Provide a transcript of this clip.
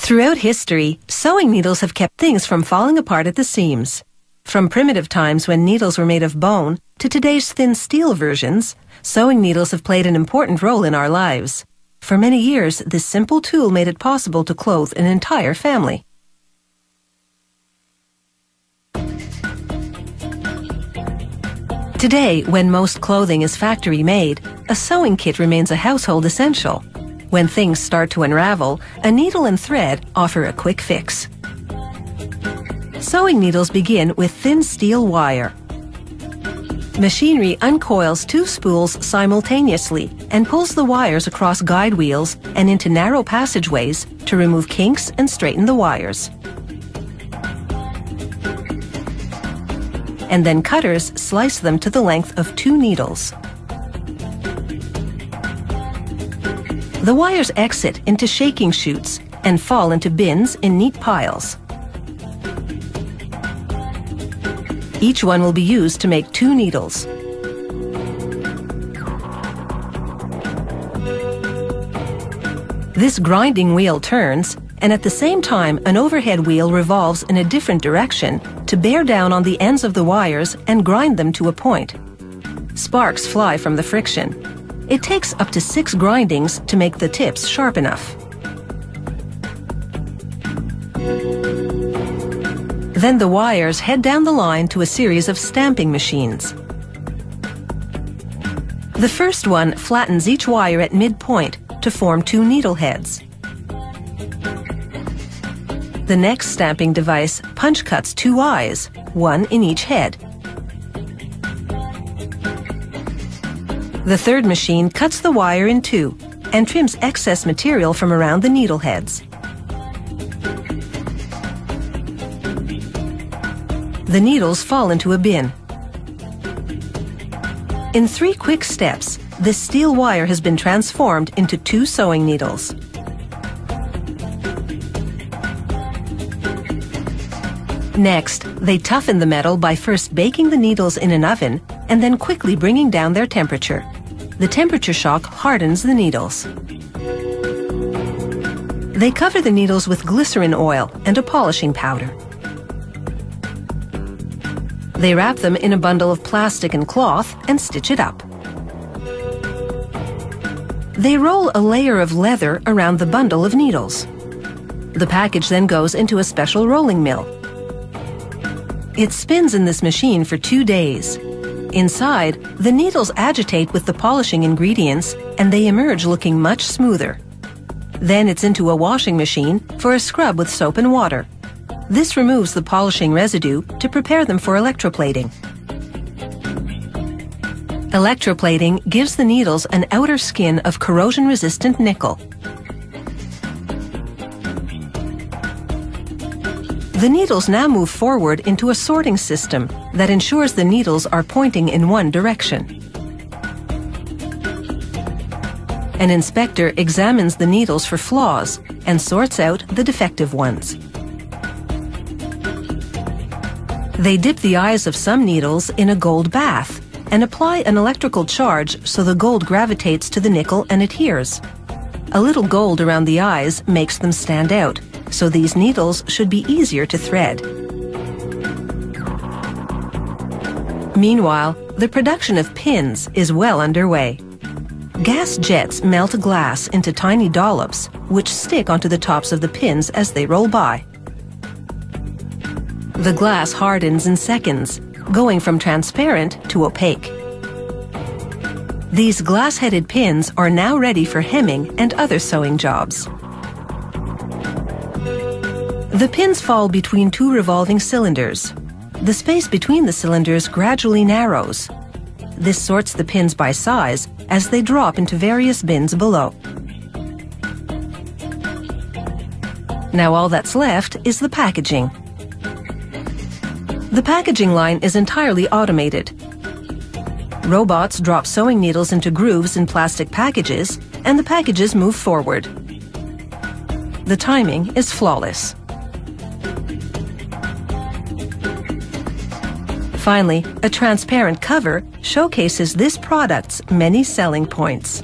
Throughout history, sewing needles have kept things from falling apart at the seams. From primitive times when needles were made of bone to today's thin steel versions, sewing needles have played an important role in our lives. For many years, this simple tool made it possible to clothe an entire family. Today, when most clothing is factory-made, a sewing kit remains a household essential. When things start to unravel, a needle and thread offer a quick fix. Sewing needles begin with thin steel wire. Machinery uncoils two spools simultaneously and pulls the wires across guide wheels and into narrow passageways to remove kinks and straighten the wires. And then cutters slice them to the length of 2 needles. The wires exit into shaking chutes and fall into bins in neat piles. Each one will be used to make 2 needles. This grinding wheel turns, and at the same time an overhead wheel revolves in a different direction to bear down on the ends of the wires and grind them to a point. Sparks fly from the friction. It takes up to 6 grindings to make the tips sharp enough. Then the wires head down the line to a series of stamping machines. The first one flattens each wire at midpoint to form 2 needle heads. The next stamping device punch cuts 2 eyes, one in each head. The third machine cuts the wire in 2 and trims excess material from around the needle heads. The needles fall into a bin. In 3 quick steps, this steel wire has been transformed into 2 sewing needles. Next, they toughen the metal by first baking the needles in an oven and then quickly bringing down their temperature. The temperature shock hardens the needles. They cover the needles with glycerin oil and a polishing powder. They wrap them in a bundle of plastic and cloth and stitch it up. They roll a layer of leather around the bundle of needles. The package then goes into a special rolling mill. It spins in this machine for 2 days. Inside, the needles agitate with the polishing ingredients and they emerge looking much smoother. Then it's into a washing machine for a scrub with soap and water. This removes the polishing residue to prepare them for electroplating. Electroplating gives the needles an outer skin of corrosion-resistant nickel. The needles now move forward into a sorting system that ensures the needles are pointing in one direction. An inspector examines the needles for flaws and sorts out the defective ones. They dip the eyes of some needles in a gold bath and apply an electrical charge so the gold gravitates to the nickel and adheres. A little gold around the eyes makes them stand out, so these needles should be easier to thread. Meanwhile, the production of pins is well underway. Gas jets melt glass into tiny dollops, which stick onto the tops of the pins as they roll by. The glass hardens in seconds, going from transparent to opaque. These glass-headed pins are now ready for hemming and other sewing jobs. The pins fall between 2 revolving cylinders. The space between the cylinders gradually narrows. This sorts the pins by size as they drop into various bins below. Now all that's left is the packaging. The packaging line is entirely automated. Robots drop sewing needles into grooves in plastic packages, and the packages move forward. The timing is flawless. Finally, a transparent cover showcases this product's many selling points.